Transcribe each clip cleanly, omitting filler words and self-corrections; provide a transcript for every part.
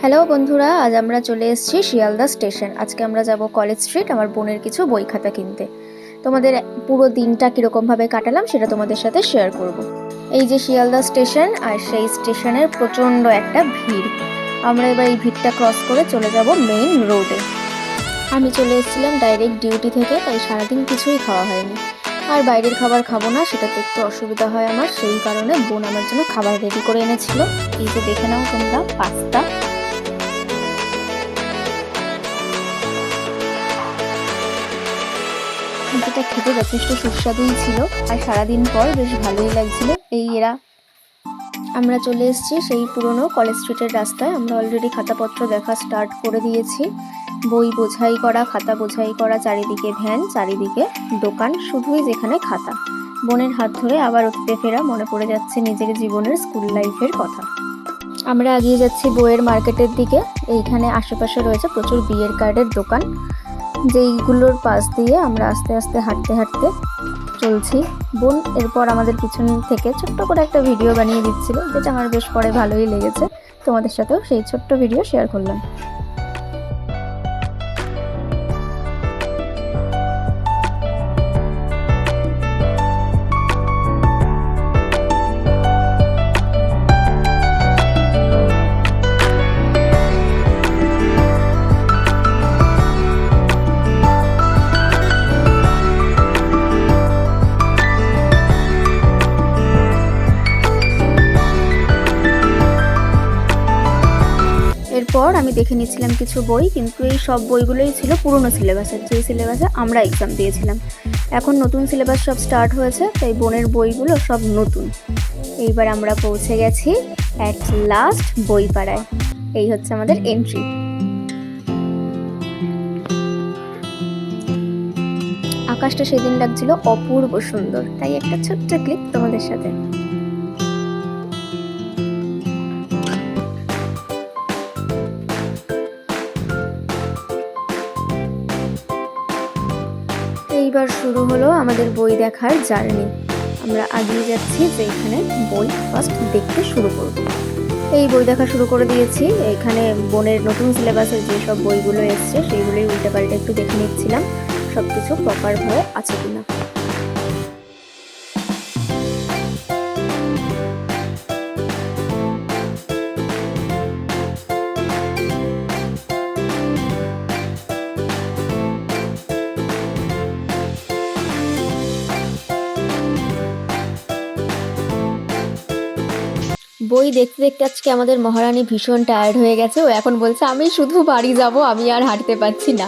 Hello বন্ধুরা, আজ আমরা চলে এসেছি শিয়ালদা স্টেশন। আজকে আমরা যাব কলেজ স্ট্রিট আমার বোনের কিছু বই খাতা কিনতে। তোমাদের পুরো দিনটা কীরকমভাবে কাটালাম সেটা তোমাদের সাথে শেয়ার করব। এই যে শিয়ালদা স্টেশন, আর সেই স্টেশনের প্রচণ্ড একটা ভিড়। আমরা এবার এই ভিড়টা ক্রস করে চলে যাব মেইন রোডে। আমি চলে এসেছিলাম ডাইরেক্ট ডিউটি থেকে, তাই সারাদিন কিছুই খাওয়া হয়নি। আর বাইরের খাবার খাবো না, সেটাতে একটু অসুবিধা হয় আমার, সেই কারণে বোন আমার জন্য খাবার রেডি করে এনেছিল। এই যে দেখে নাও তোমরা, পাস্তা। যেটা খেতে যথেষ্ট সুস্বাদুই ছিল, আর সারাদিন পর বেশ ভালোই লাগছিল। আমরা চলে এসেছি সেই পুরনো কলেজ স্ট্রিটের রাস্তায়। আমরা অলরেডি খাতাপত্র দেখা স্টার্ট করে দিয়েছি। বই বোঝাই করা, খাতা বোঝাই করা, চারিদিকে ভ্যান, চারিদিকে দোকান, শুধুই যেখানে খাতা। বোনের হাত ধরে আবার অতীতে ফেরা, মনে পড়ে যাচ্ছে নিজের জীবনের স্কুল লাইফের কথা। আমরা এগিয়ে যাচ্ছি বইয়ের মার্কেটের দিকে। এইখানে আশেপাশে রয়েছে প্রচুর বিয়ের কার্ডের দোকান, যেইগুলোর পাশ দিয়ে আমরা আস্তে আস্তে হাঁটতে হাঁটতে চলছি। বোন এরপর আমাদের পিছন থেকে ছোট্ট করে একটা ভিডিও বানিয়ে দিচ্ছিল, যেটা আমার বেশ পরে ভালোই লেগেছে। তোমাদের সাথেও সেই ছোট্ট ভিডিও শেয়ার করলাম। এরপর আমি দেখে নিচ্ছিলাম কিছু বই, কিন্তু এই সব বইগুলোই ছিল পুরনো সিলেবাসের, যে সিলেবাসে আমরা এক্সাম দিয়েছিলাম। এখন নতুন সিলেবাস সব স্টার্ট হয়েছে, তাই বোনের বইগুলো সব নতুন। এইবার আমরা পৌঁছে গেছি অ্যাট লাস্ট বইপাড়ায়। এই হচ্ছে আমাদের এন্ট্রি। আকাশটা সেদিন লাগছিল অপূর্ব সুন্দর, তাই একটা ছোট্ট ক্লিপ তোমাদের সাথে। এইবার শুরু হলো আমাদের বই দেখার জার্নি। আমরা এগিয়ে যাচ্ছি যে এখানে বই ফার্স্ট দেখতে শুরু করব। এই বই দেখা শুরু করে দিয়েছি। এখানে বোনের নতুন সিলেবাসের যেসব বইগুলো এসছে সেইগুলোই উল্টে পাল্টে একটু দেখে নিচ্ছিলাম, সব কিছু প্রপারভাবে আছে কিনা। বই দেখতে দেখতে আজকে আমাদের মহারানী ভীষণ টায়ার্ড হয়ে গেছে। ও এখন বলছে আমি শুধু বাড়ি যাব, আমি আর হাঁটতে পারছি না।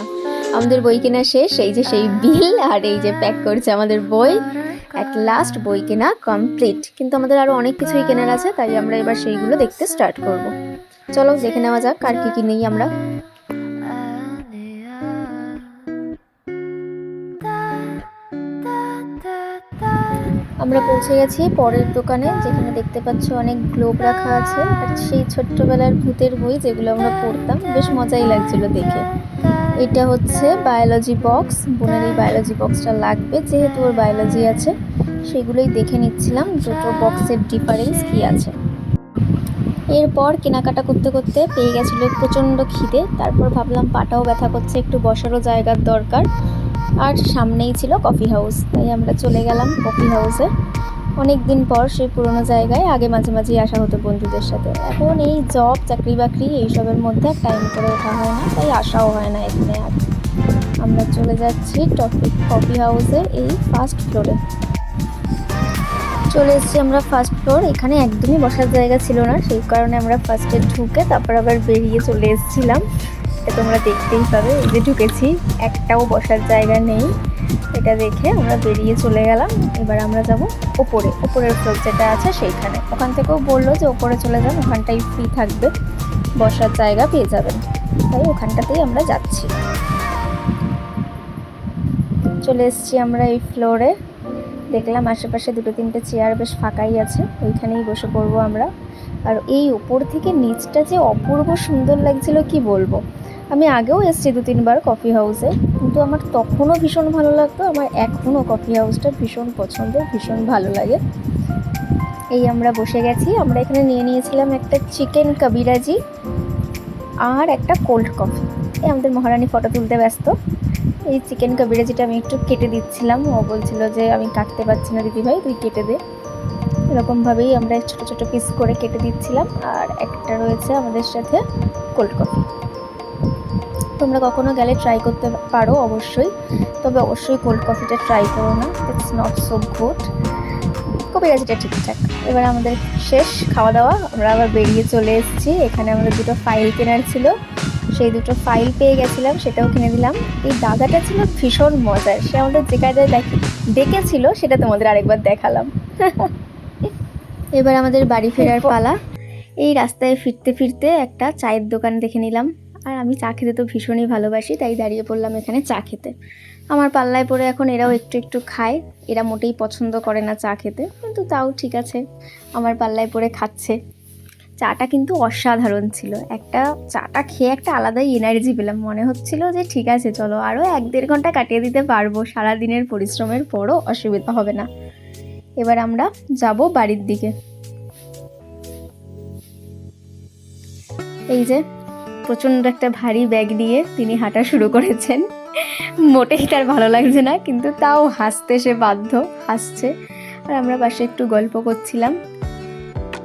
আমাদের বই কেনা শেষ। এই যে সেই বিল, আর এই যে প্যাক করছে আমাদের বই। অ্যাট লাস্ট বই কেনা কমপ্লিট, কিন্তু আমাদের আরও অনেক কিছুই কেনার আছে, তাই আমরা এবার সেইগুলো দেখতে স্টার্ট করব। চলো দেখে নেওয়া যাক আর কি নেই আমরা। আমরা পৌঁছে গেছি পরের দোকানে, যেখানে দেখতে পাচ্ছ অনেক গ্লোব রাখা আছে, আর সেই ছোট্টবেলার ভূতের বই যেগুলো আমরা পড়তাম, বেশ মজাই লাগছিল দেখে। এটা হচ্ছে বায়োলজি বক্স। বোনের এই বায়োলজি বক্সটা লাগবে, যেহেতু ওর বায়োলজি আছে। সেগুলোই দেখে নিচ্ছিলাম দুটো বক্সের ডিফারেন্স কি আছে। এরপর কেনাকাটা করতে করতে পেয়ে গেছিলো প্রচণ্ড খিদে। তারপর ভাবলাম পাটাও ব্যথা করছে, একটু বসারও জায়গার দরকার, আর সামনেই ছিল কফি হাউস, তাই আমরা চলে গেলাম কফি হাউসে। অনেক দিন পর সেই পুরোনো জায়গায় আগে মাঝে মাঝেই আসা হতো বন্ধুদের সাথে। এখন এই জব, চাকরি বাকরি এইসবের মধ্যে টাইম করে ওঠা হয় না, তাই আসাও হয় না এখানে আর। আমরা চলে যাচ্ছি কফি হাউসের এই ফার্স্ট ফ্লোরে। চলে এসেছি আমরা ফার্স্ট ফ্লোর। এখানে একদমই বসার জায়গা ছিল না, সেই কারণে আমরা ফার্স্টে ঢুকে তারপর আবার বেরিয়ে চলে এসেছিলাম। এটা তোমরা দেখতেই পাবে, এই যে ঢুকেছি, একটাও বসার জায়গা নেই। এটা দেখে আমরা বেরিয়ে চলে গেলাম। এবার আমরা যাব ওপরের ফ্লোর যেটা আছে সেইখানে। ওখান থেকেও বললো যে ওপরে চলে যান, ওখানটাই ফ্রি থাকবে, বসার জায়গা পেয়ে যাবেন, তাই ওখানটাতেই আমরা যাচ্ছি। চলে এসেছি আমরা এই ফ্লোরে। দেখলাম আশেপাশে দুটো তিনটে চেয়ার বেশ ফাঁকাই আছে, ওইখানেই বসে পড়বো আমরা। আর এই উপর থেকে নিচটা যে অপূর্ব সুন্দর লাগছিল কি বলবো। আমি আগেও এসেছি 2-3 বার কফি হাউসে, কিন্তু আমার তখনও ভীষণ ভালো লাগতো। আমার এখনও কফি হাউসটা ভীষণ পছন্দের, ভীষণ ভালো লাগে। এই আমরা বসে গেছি। আমরা এখানে নিয়ে নিয়েছিলাম একটা চিকেন কাবিরাজি, আর একটা কোল্ড কফি। এই আমাদের মহারানী ফটো তুলতে ব্যস্ত। এই চিকেন কাবেরাজিটা আমি একটু কেটে দিচ্ছিলাম, ও বলছিল যে আমি কাটতে পারছি না দিদিভাই, তুই কেটে দে। এরকমভাবেই আমরা ছোট ছোট পিস করে কেটে দিচ্ছিলাম। আর একটা রয়েছে আমাদের সাথে কোল্ড কফি। তোমরা কখনো গেলে ট্রাই করতে পারো অবশ্যই, তবে অবশ্যই কোল্ড কফিটা ট্রাই করো না, ইটস নট সো গুড। কবিরাজিটা ঠিকঠাক। এবার আমাদের শেষ খাওয়া দাওয়া, আমরা আবার বেরিয়ে চলে এসেছি। এখানে আমাদের দুটো ফাইল কেনার ছিল, সেই দুটো ফাইল পেয়ে গেছিলাম, সেটাও কিনে দিলাম। এই দাদাটা ছিল ভীষণ মজার, সে আমাদের যে কায়দায় ডেকেছিল সেটা তোমাদের আরেকবার দেখালাম। এবার আমাদের বাড়ি ফেরার পালা। এই রাস্তায় ফিরতে ফিরতে একটা চায়ের দোকান দেখে নিলাম, আর আমি চা খেতে তো ভীষণই ভালোবাসি, তাই দাঁড়িয়ে পড়লাম এখানে চা খেতে। আমার পাল্লায় পড়ে এখন এরাও একটু একটু খায়। এরা মোটেই পছন্দ করে না চা খেতে, কিন্তু তাও ঠিক আছে, আমার পাল্লায় পড়ে খাচ্ছে। চাটা কিন্তু অসাধারণ ছিল, একটা চাটা খেয়ে একটা আলাদাই এনার্জি পেলাম, মনে হচ্ছিল যে ঠিক আছে চলো আরও 1-1.5 ঘন্টা কাটিয়ে দিতে পারবো, সারাদিনের পরিশ্রমের পরও অসুবিধা হবে না। এবার আমরা যাব বাড়ির দিকে। এই যে প্রচণ্ড একটা ভারী ব্যাগ নিয়ে তিনি হাঁটা শুরু করেছেন, মোটেই তার ভালো লাগছে না, কিন্তু তাও হাসতে সে বাধ্য, হাসছে। আর আমরা পাশে একটু গল্প করছিলাম।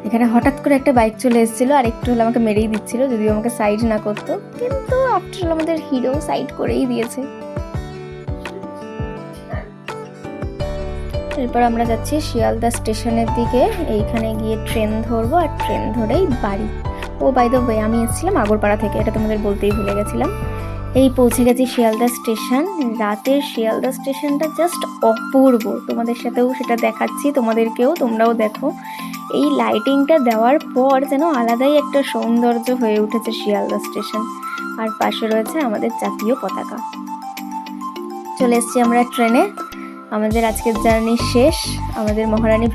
এখানে হঠাৎ করে একটা বাইক চলে এসেছিলো, আর একটু হলে আমাকে মেরেই দিচ্ছিল, যদিও আমাকে সাইড না করতো, কিন্তু আফটার আমাদের হিরো সাইড করেই দিয়েছে। এরপর আমরা যাচ্ছি শিয়ালদা স্টেশনের দিকে, এইখানে গিয়ে ট্রেন ধরবো, আর ট্রেন ধরেই বাড়ি। ও বাই দ্য ওয়ে, আমি এসেছিলাম আগরপাড়া থেকে, এটা তোমাদের বলতেই ভুলে গেছিলাম। এই পৌঁছে গেছি শিয়ালদা স্টেশন। রাতের শিয়ালদা স্টেশনটা জাস্ট অপূর্ব, তোমাদের সাথেও সেটা দেখাচ্ছি, তোমাদেরকেও, তোমরাও দেখো। এই লাইটিংটা দেওয়ার পর যেন আলাদাই একটা সৌন্দর্য হয়ে উঠেছে শিয়ালদা স্টেশন। আর পাশে রয়েছে আমাদের জাতীয় পতাকা। চলে এসেছি আমরা ট্রেনে, আমাদের আজকের জার্নি শেষ। আমাদের মহারানী